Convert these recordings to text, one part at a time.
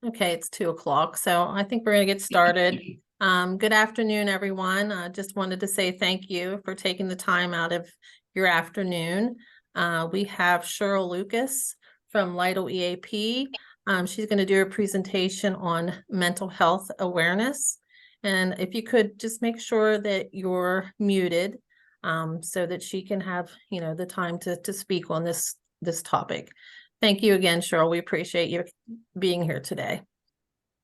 Okay, it's 2 o'clock, so I think we're gonna get started. Good afternoon, everyone. I just wanted to say thank you for taking the time out of your afternoon. We have Cheryl Lucas from Lytle EAP. She's gonna do a presentation on mental health awareness. And if you could just make sure that you're muted, so that she can have, the time to speak on this topic. Thank you again, Cheryl. We appreciate you being here today.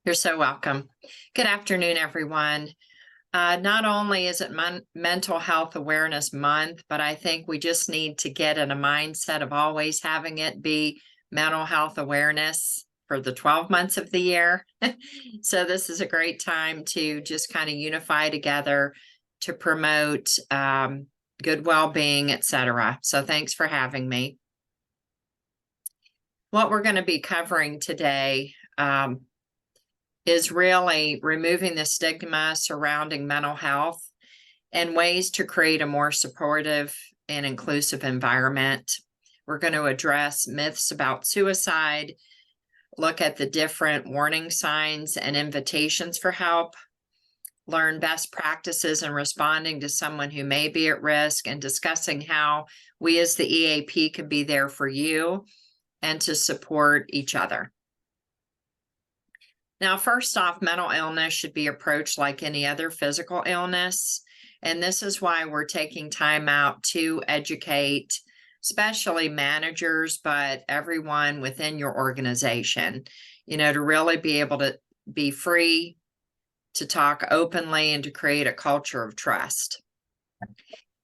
You're so welcome. Good afternoon, everyone. Not only is it Mental Health Awareness Month, but I think we just need to get in a mindset of always having it be mental health awareness for the 12 months of the year. So this is a great time to just kind of unify together to promote good well-being, etc. So thanks for having me. What we're going to be covering today is really removing the stigma surrounding mental health and ways to create a more supportive and inclusive environment. We're going to address myths about suicide, look at the different warning signs and invitations for help, learn best practices in responding to someone who may be at risk, and discussing how we as the EAP can be there for you and to support each other. Now, first off, mental illness should be approached like any other physical illness. And this is why we're taking time out to educate, especially managers, but everyone within your organization, to really be able to be free to talk openly and to create a culture of trust.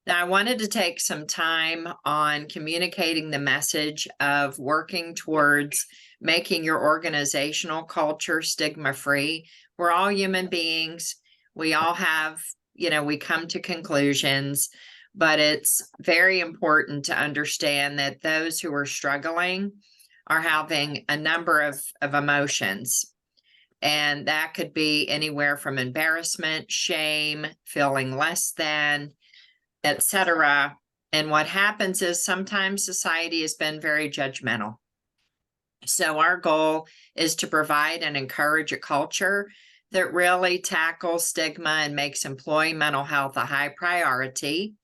Now, I wanted to take some time on communicating the message of working towards making your organizational culture stigma-free. We're all human beings. We all have, we come to conclusions, but it's very important to understand that those who are struggling are having a number of emotions. And that could be anywhere from embarrassment, shame, feeling less than, etc. And what happens is sometimes society has been very judgmental. So our goal is to provide and encourage a culture that really tackles stigma and makes employee mental health a high priority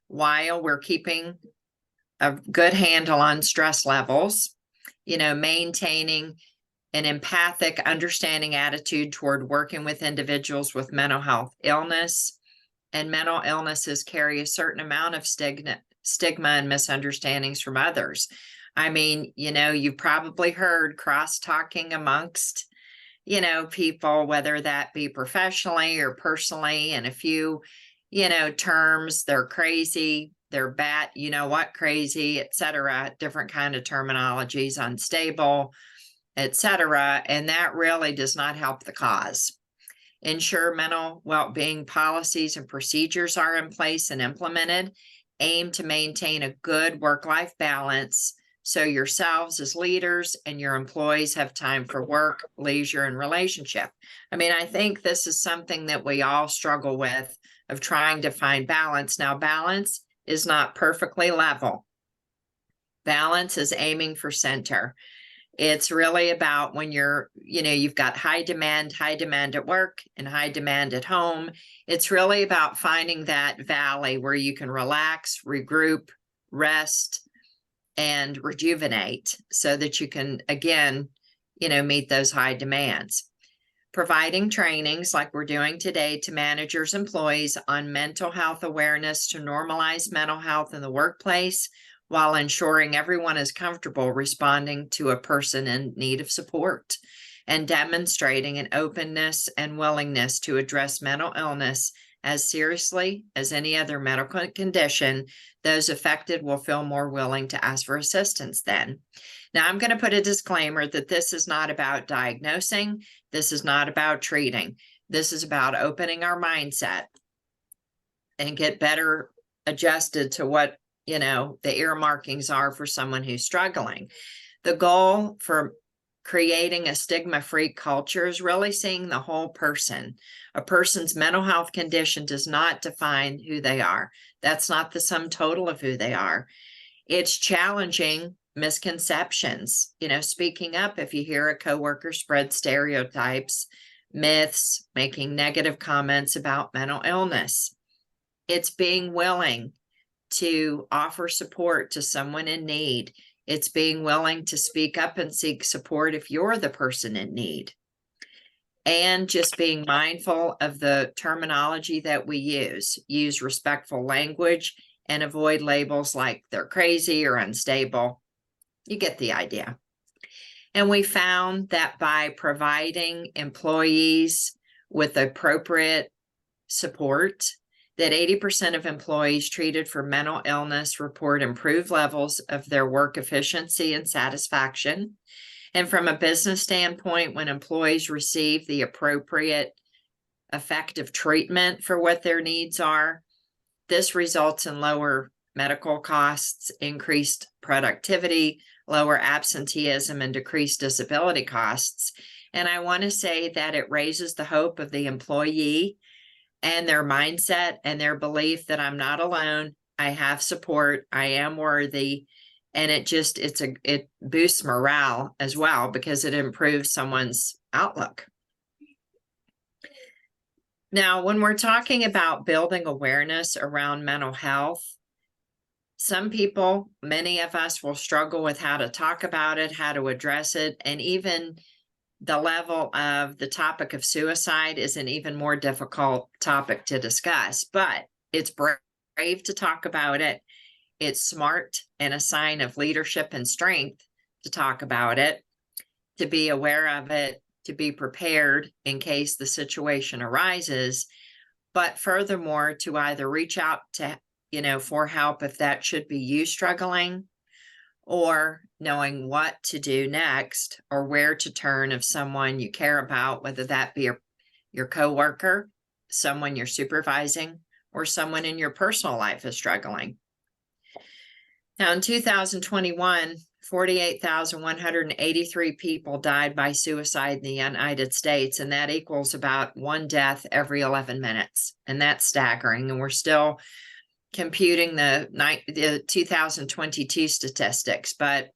while we're keeping a good handle on stress levels, maintaining an empathic, understanding attitude toward working with individuals with mental health illness. And mental illnesses carry a certain amount of stigma and misunderstandings from others. I mean, you've probably heard cross-talking amongst, people, whether that be professionally or personally, and a few, terms, they're crazy, they're bat, crazy, etc. Different kind of terminologies, unstable, etc. And that really does not help the cause. Ensure mental well-being policies and procedures are in place and implemented. Aim to maintain a good work-life balance so yourselves as leaders and your employees have time for work, leisure, and relationship. I mean, I think this is something that we all struggle with, of trying to find balance. Now, balance is not perfectly level. Balance is aiming for center. It's really about when you've got high demand at work and high demand at home. It's really about finding that valley where you can relax, regroup, rest, and rejuvenate so that you can, again, meet those high demands. Providing trainings like we're doing today to managers, employees on mental health awareness to normalize mental health in the workplace, while ensuring everyone is comfortable responding to a person in need of support, and demonstrating an openness and willingness to address mental illness as seriously as any other medical condition. Those affected will feel more willing to ask for assistance then. Now, I'm going to put a disclaimer that this is not about diagnosing. This is not about treating. This is about opening our mindset and get better adjusted to what the earmarkings are for someone who's struggling. The goal for creating a stigma-free culture is really seeing the whole person. A person's mental health condition does not define who they are. That's not the sum total of who they are. It's challenging misconceptions, speaking up if you hear a coworker spread stereotypes, myths, making negative comments about mental illness. It's being willing to offer support to someone in need. It's being willing to speak up and seek support if you're the person in need. And just being mindful of the terminology that we use respectful language, and avoid labels like they're crazy or unstable. You get the idea. And we found that by providing employees with appropriate support, that 80% of employees treated for mental illness report improved levels of their work efficiency and satisfaction. And from a business standpoint, when employees receive the appropriate effective treatment for what their needs are, this results in lower medical costs, increased productivity, lower absenteeism, and decreased disability costs. And I want to say that it raises the hope of the employee and their mindset and their belief that I'm not alone, I have support, I am worthy. And it boosts morale as well, because it improves someone's outlook. Now, when we're talking about building awareness around mental health, some people, many of us, will struggle with how to talk about it, how to address it, and even the level of the topic of suicide is an even more difficult topic to discuss. But it's brave to talk about it. It's smart and a sign of leadership and strength to talk about it, to be aware of it, to be prepared in case the situation arises, but furthermore, to either reach out to, for help if that should be you struggling, or knowing what to do next, or where to turn if someone you care about, whether that be your coworker, someone you're supervising, or someone in your personal life is struggling. Now, in 2021, 48,183 people died by suicide in the United States, and that equals about one death every 11 minutes. And that's staggering. And we're still computing the 2022 statistics, but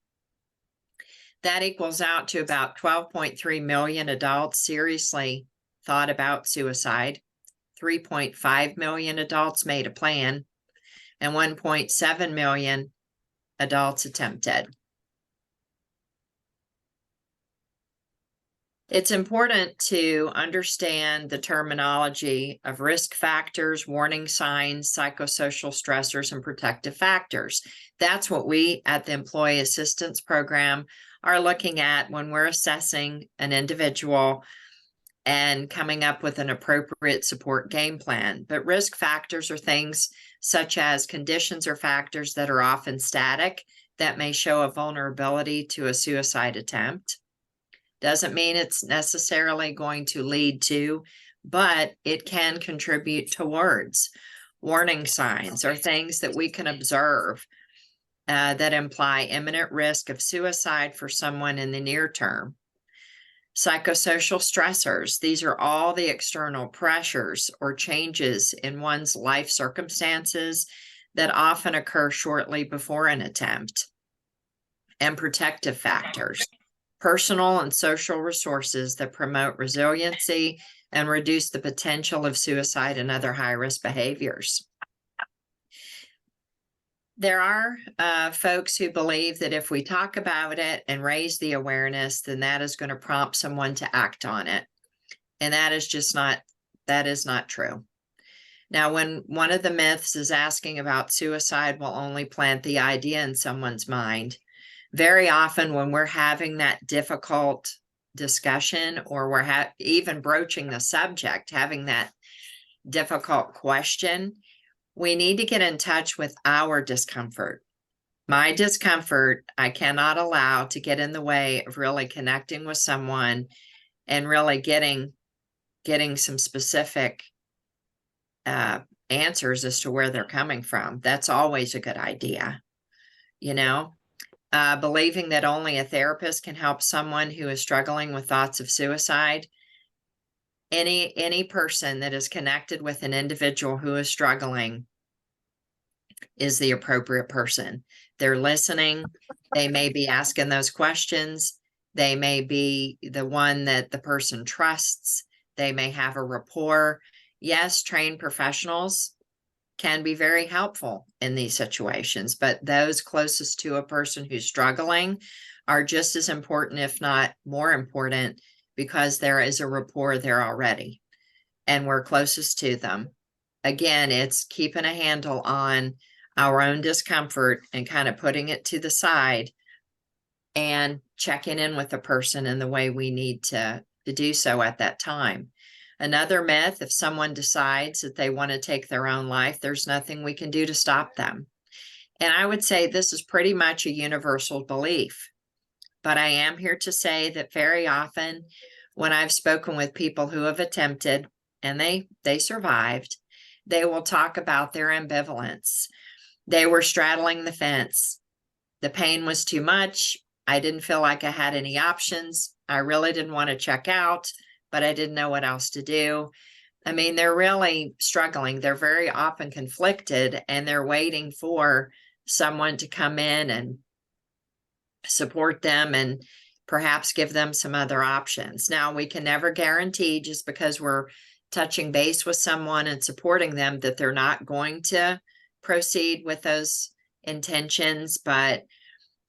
that equals out to about 12.3 million adults seriously thought about suicide. 3.5 million adults made a plan, and 1.7 million adults attempted. It's important to understand the terminology of risk factors, warning signs, psychosocial stressors, and protective factors. That's what we at the Employee Assistance Program are looking at when we're assessing an individual and coming up with an appropriate support game plan. But risk factors are things such as conditions or factors that are often static that may show a vulnerability to a suicide attempt. Doesn't mean it's necessarily going to lead to, but it can contribute towards. Warning signs are things that we can observe that imply imminent risk of suicide for someone in the near term. Psychosocial stressors, these are all the external pressures or changes in one's life circumstances that often occur shortly before an attempt. And protective factors, personal and social resources that promote resiliency and reduce the potential of suicide and other high-risk behaviors. There are folks who believe that if we talk about it and raise the awareness, then that is going to prompt someone to act on it. And that is not true. Now, when one of the myths is asking about suicide will only plant the idea in someone's mind, very often when we're having that difficult discussion, or we're even broaching the subject, having that difficult question, we need to get in touch with our discomfort. My discomfort, I cannot allow to get in the way of really connecting with someone and really getting some specific answers as to where they're coming from. That's always a good idea, believing that only a therapist can help someone who is struggling with thoughts of suicide. Any person that is connected with an individual who is struggling is the appropriate person. They're listening. They may be asking those questions. They may be the one that the person trusts. They may have a rapport. Yes, trained professionals can be very helpful in these situations, but those closest to a person who's struggling are just as important, if not more important, because there is a rapport there already and we're closest to them. Again, it's keeping a handle on our own discomfort and kind of putting it to the side and checking in with the person in the way we need to do so at that time. Another myth, if someone decides that they want to take their own life, there's nothing we can do to stop them. And I would say this is pretty much a universal belief. But I am here to say that very often when I've spoken with people who have attempted and they survived, they will talk about their ambivalence. They were straddling the fence. The pain was too much. I didn't feel like I had any options. I really didn't want to check out, but I didn't know what else to do. I mean, they're really struggling. They're very often conflicted and they're waiting for someone to come in and support them and perhaps give them some other options. Now, we can never guarantee just because we're touching base with someone and supporting them that they're not going to proceed with those intentions, but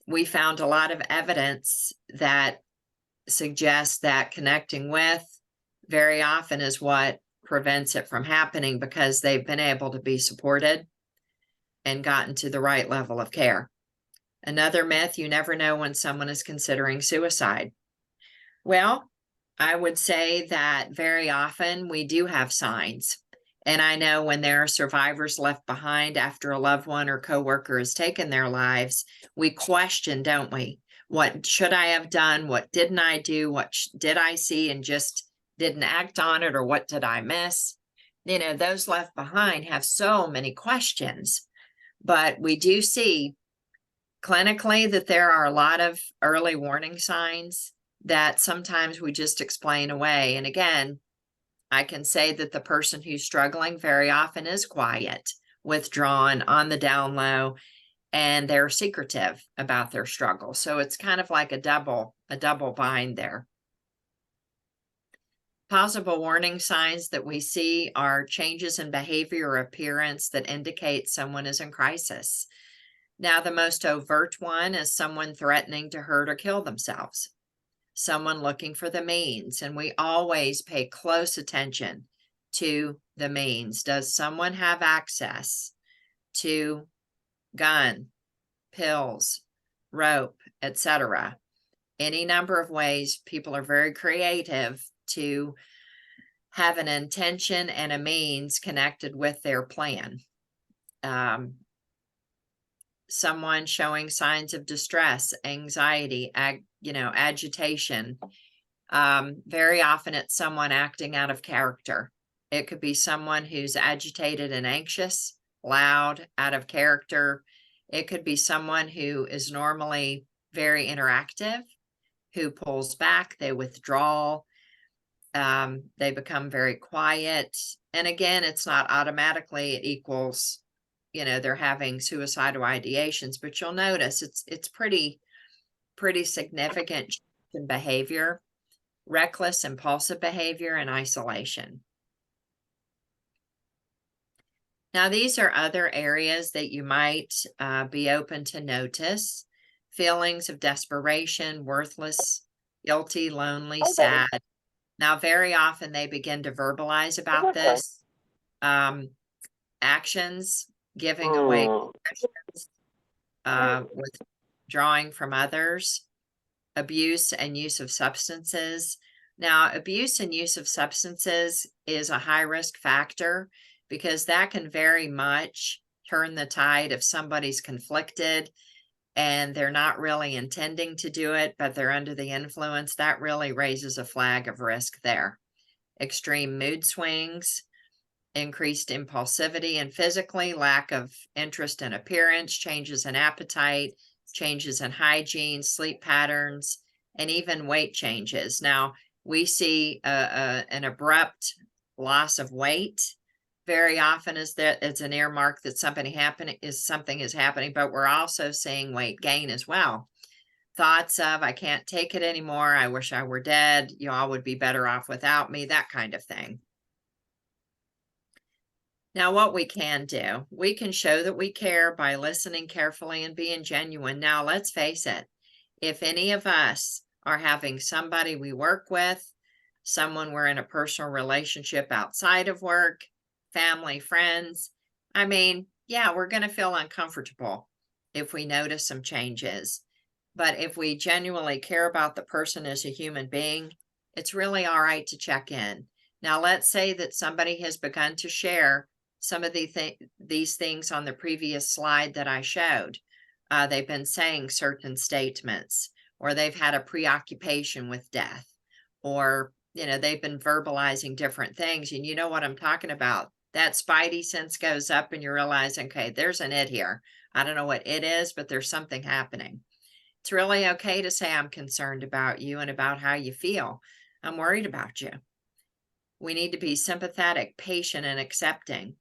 we found a lot of evidence that suggests that connecting with very often is what prevents it from happening because they've been able to be supported and gotten to the right level of care. Another myth, you never know when someone is considering suicide. Well, I would say that very often we do have signs. And I know when there are survivors left behind after a loved one or coworker has taken their lives, we question, don't we? What should I have done? What didn't I do? What did I see and just didn't act on it? Or what did I miss? You know, those left behind have so many questions, but we do see clinically that there are a lot of early warning signs that sometimes we just explain away. And again, I can say that the person who's struggling very often is quiet, withdrawn, on the down low, and they're secretive about their struggle. So it's kind of like a double bind there. Possible warning signs that we see are changes in behavior or appearance that indicate someone is in crisis. Now, the most overt one is someone threatening to hurt or kill themselves, someone looking for the means, and we always pay close attention to the means. Does someone have access to gun, pills, rope, etc.? Any number of ways. People are very creative to have an intention and a means connected with their plan. Someone showing signs of distress, anxiety, agitation. Very often it's someone acting out of character. It could be someone who's agitated and anxious, loud, out of character. It could be someone who is normally very interactive, who pulls back, they withdraw, they become very quiet. And again, it's not automatically it equals they're having suicidal ideations, but you'll notice it's pretty significant in behavior, reckless, impulsive behavior, and isolation. Now, these are other areas that you might be open to notice. Feelings of desperation, worthless, guilty, lonely, sad. Now, very often they begin to verbalize about this. Actions, giving away possessions, withdrawing from others, abuse and use of substances. Now, abuse and use of substances is a high risk factor because that can very much turn the tide if somebody's conflicted and they're not really intending to do it, but they're under the influence. That really raises a flag of risk there. Extreme mood swings, increased impulsivity and physically, lack of interest in appearance, changes in appetite, changes in hygiene, sleep patterns, and even weight changes. Now, we see an abrupt loss of weight very often is that it's an earmark that something is happening, but we're also seeing weight gain as well. Thoughts of, I can't take it anymore. I wish I were dead. You all would be better off without me, that kind of thing. Now, what we can do, we can show that we care by listening carefully and being genuine. Now, let's face it, if any of us are having somebody we work with, someone we're in a personal relationship outside of work, family, friends, I mean, yeah, we're going to feel uncomfortable if we notice some changes. But if we genuinely care about the person as a human being, it's really all right to check in. Now, let's say that somebody has begun to share some of these things on the previous slide that I showed. They've been saying certain statements, or they've had a preoccupation with death, or, they've been verbalizing different things. And you know what I'm talking about. That spidey sense goes up and you realize, okay, there's an it here. I don't know what it is, but there's something happening. It's really okay to say, I'm concerned about you and about how you feel. I'm worried about you. We need to be sympathetic, patient, and accepting,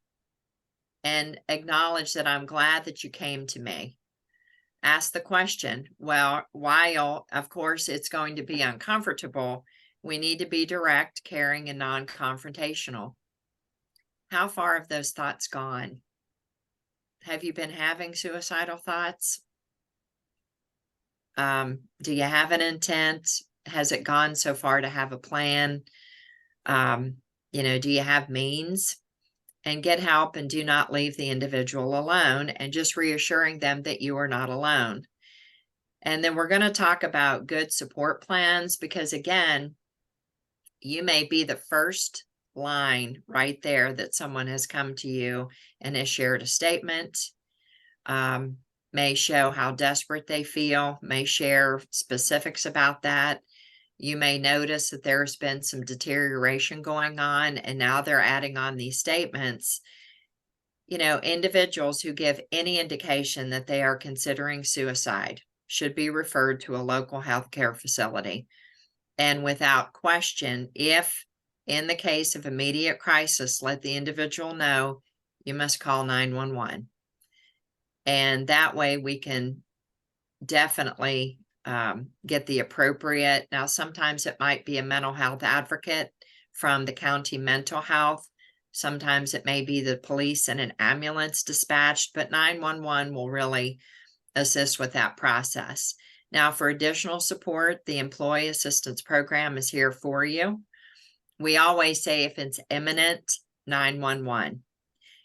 and acknowledge that I'm glad that you came to me. Ask the question, well, while of course it's going to be uncomfortable, we need to be direct, caring, and non-confrontational. How far have those thoughts gone? Have you been having suicidal thoughts? Do you have an intent? Has it gone so far to have a plan? Do you have means? And get help, and do not leave the individual alone, and just reassuring them that you are not alone. And then we're going to talk about good support plans, because again, you may be the first line right there that someone has come to you and has shared a statement, may show how desperate they feel, may share specifics about that. You may notice that there's been some deterioration going on, and now they're adding on these statements. Individuals who give any indication that they are considering suicide should be referred to a local healthcare facility. And without question, if in the case of immediate crisis, let the individual know you must call 911. And that way we can definitely get the appropriate. Now, sometimes it might be a mental health advocate from the county mental health. Sometimes it may be the police and an ambulance dispatched, but 911 will really assist with that process. Now, for additional support, the Employee Assistance Program is here for you. We always say if it's imminent, 911.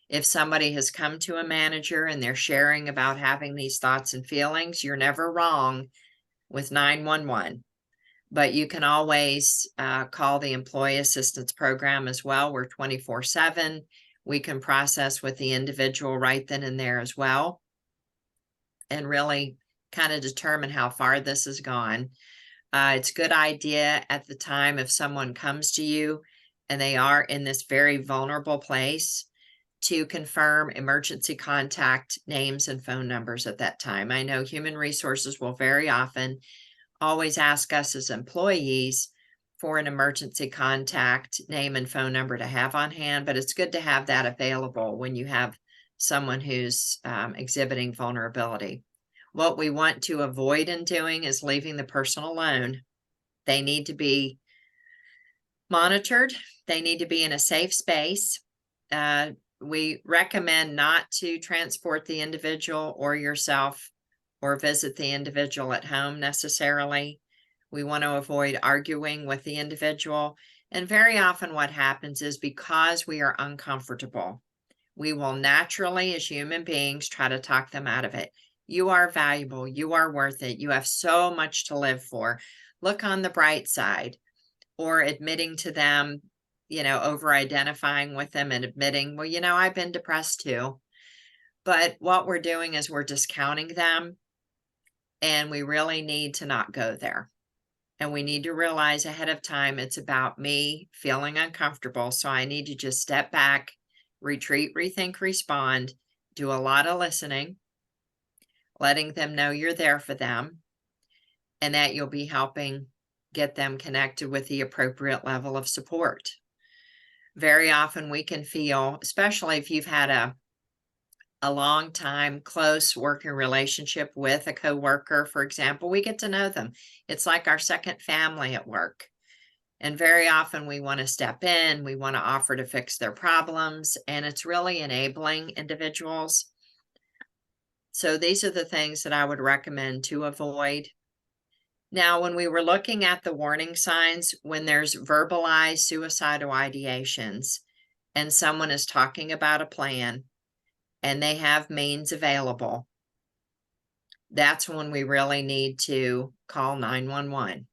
If somebody has come to a manager and they're sharing about having these thoughts and feelings, you're never wrong with 911. But you can always call the Employee Assistance Program as well. We're 24/7. We can process with the individual right then and there as well, and really kind of determine how far this has gone. It's a good idea at the time if someone comes to you and they are in this very vulnerable place, to confirm emergency contact names and phone numbers at that time. I know human resources will very often always ask us as employees for an emergency contact name and phone number to have on hand, but it's good to have that available when you have someone who's exhibiting vulnerability. What we want to avoid in doing is leaving the person alone. They need to be monitored. They need to be in a safe space. We recommend not to transport the individual or yourself or visit the individual at home necessarily. We want to avoid arguing with the individual. And very often what happens is, because we are uncomfortable, we will naturally, as human beings, try to talk them out of it. You are valuable. You are worth it. You have so much to live for. Look on the bright side. Or admitting to them, over identifying with them and admitting, well, I've been depressed too. But what we're doing is we're discounting them, and we really need to not go there. And we need to realize ahead of time, it's about me feeling uncomfortable. So I need to just step back, retreat, rethink, respond, do a lot of listening, letting them know you're there for them, and that you'll be helping get them connected with the appropriate level of support. Very often we can feel, especially if you've had a long time close working relationship with a coworker, for example, we get to know them. It's like our second family at work. And very often we want to step in, we want to offer to fix their problems, and it's really enabling individuals. So these are the things that I would recommend to avoid. Now, when we were looking at the warning signs, when there's verbalized suicidal ideations and someone is talking about a plan and they have means available, that's when we really need to call 911.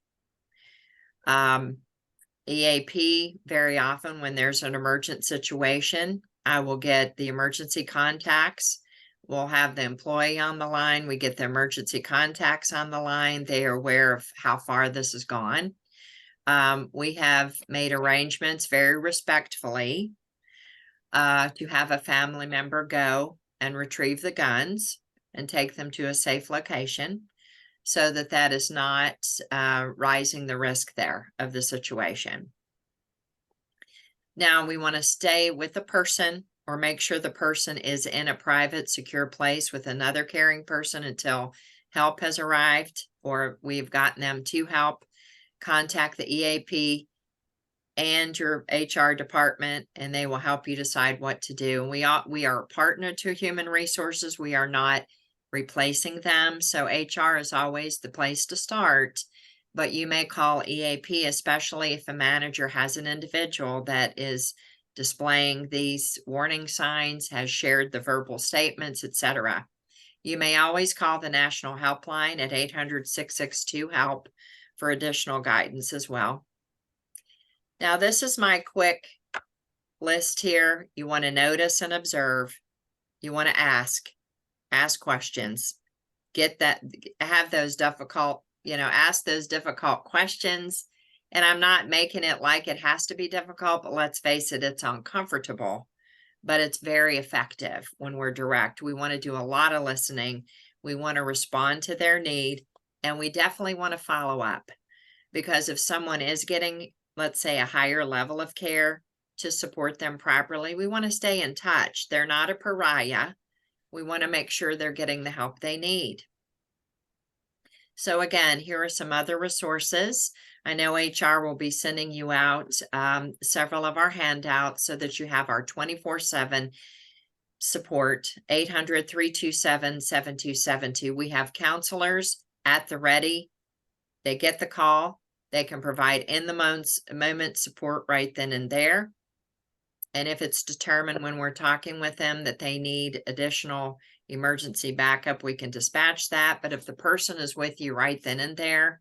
EAP, very often when there's an emergent situation, I will get the emergency contacts. We'll have the employee on the line. We get the emergency contacts on the line. They are aware of how far this has gone. We have made arrangements very respectfully to have a family member go and retrieve the guns and take them to a safe location, so that that is not rising the risk there of the situation. Now, we want to stay with the person or make sure the person is in a private, secure place with another caring person until help has arrived or we've gotten them to help. Contact the EAP and your HR department, and they will help you decide what to do. And we are a partner to Human Resources. We are not replacing them. So HR is always the place to start, but you may call EAP, especially if a manager has an individual that is displaying these warning signs, has shared the verbal statements, etc. You may always call the National Helpline at 800-662-HELP for additional guidance as well. Now, this is my quick list here. You want to notice and observe. You want to ask questions, have those difficult, ask those difficult questions. And I'm not making it like it has to be difficult, but let's face it, it's uncomfortable, but it's very effective when we're direct. We want to do a lot of listening. We want to respond to their need, and we definitely want to follow up, because if someone is getting, let's say, a higher level of care to support them properly, we want to stay in touch. They're not a pariah. We want to make sure they're getting the help they need. So again, here are some other resources. I know HR will be sending you out several of our handouts so that you have our 24/7 support, 800-327-7272. We have counselors at the ready. They get the call. They can provide in the moment support right then and there. And if it's determined when we're talking with them that they need additional emergency backup, we can dispatch that. But if the person is with you right then and there,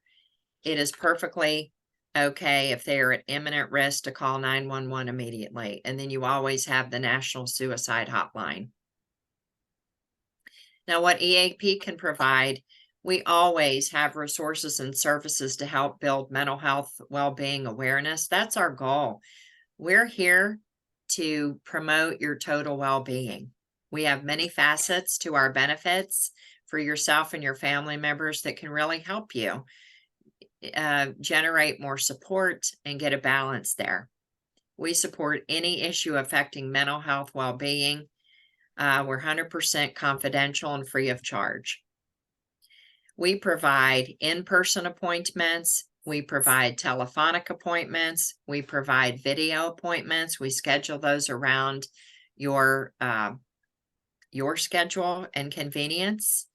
it is perfectly okay if they are at imminent risk to call 911 immediately. And then you always have the National Suicide Hotline. Now, what EAP can provide, we always have resources and services to help build mental health, well-being awareness. That's our goal. We're here to promote your total well-being. We have many facets to our benefits for yourself and your family members that can really help you generate more support and get a balance there. We support any issue affecting mental health well-being. We're 100% confidential and free of charge. We provide in-person appointments. We provide telephonic appointments. We provide video appointments. We schedule those around your schedule and convenience.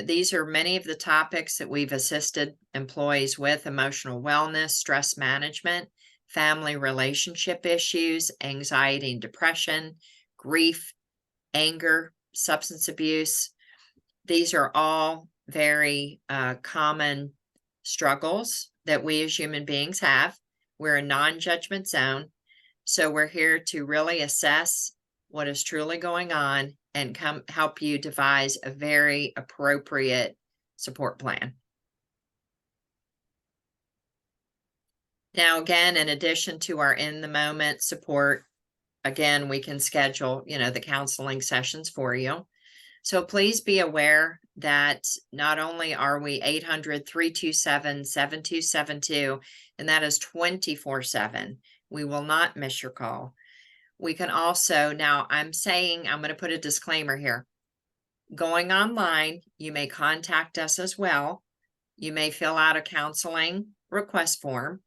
These are many of the topics that we've assisted employees with: emotional wellness, stress management, family relationship issues, anxiety and depression, grief, anger, substance abuse. These are all very common struggles that we as human beings have. We're a non-judgment zone, so we're here to really assess what is truly going on and help you devise a very appropriate support plan. Now, again, in addition to our in-the-moment support, again, we can schedule, the counseling sessions for you. So please be aware that not only are we 800-327-7272, and that is 24/7. We will not miss your call. We can also, now I'm going to put a disclaimer here. Going online, you may contact us as well. You may fill out a counseling request form,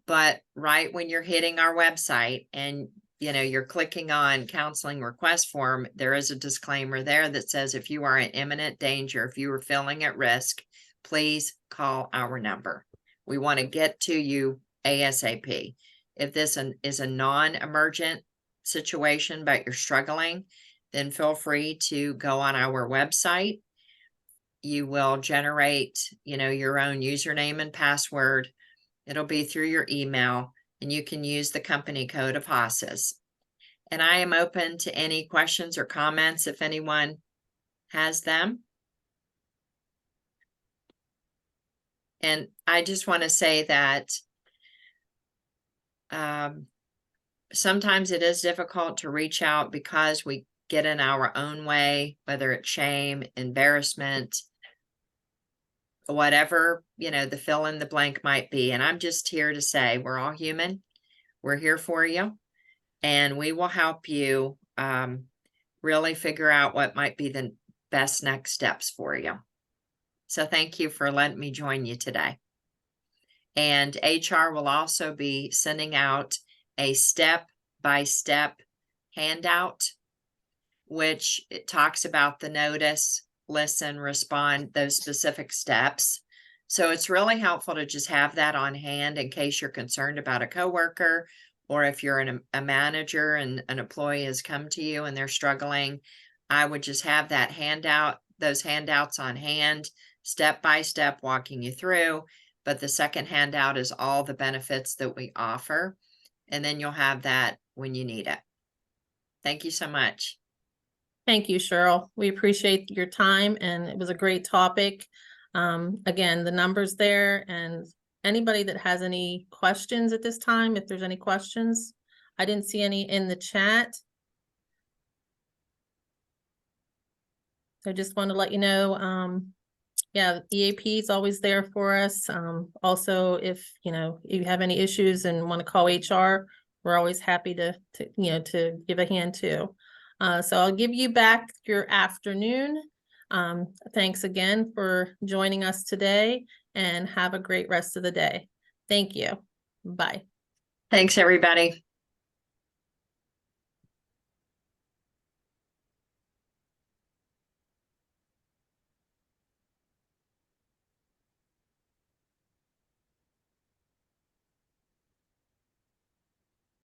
but right when you're hitting our website and you're clicking on counseling request form, there is a disclaimer there that says if you are in imminent danger, if you are feeling at risk, please call our number. We want to get to you ASAP. If this is a non-emergent situation, but you're struggling, then feel free to go on our website. You will generate, your own username and password. It'll be through your email, and you can use the company code of HOSSES. And I am open to any questions or comments if anyone has them. And I just want to say that sometimes it is difficult to reach out because we get in our own way, whether it's shame, embarrassment, whatever, the fill in the blank might be. And I'm just here to say we're all human. We're here for you, and we will help you really figure out what might be the best next steps for you. So thank you for letting me join you today. And HR will also be sending out a step-by-step handout, which it talks about the notice, listen, respond, those specific steps. So it's really helpful to just have that on hand in case you're concerned about a coworker, or if you're a manager and an employee has come to you and they're struggling. I would just have that handout, those handouts on hand, step by step, walking you through. But the second handout is all the benefits that we offer. And then you'll have that when you need it. Thank you so much. Thank you, Cheryl. We appreciate your time, and it was a great topic. Again, the numbers there, and anybody that has any questions at this time, if there's any questions, I didn't see any in the chat. So just want to let you know, yeah, EAP is always there for us. Also, if you have any issues and want to call HR, we're always happy to give a hand too. So I'll give you back your afternoon. Thanks again for joining us today, and have a great rest of the day. Thank you. Bye. Thanks, everybody.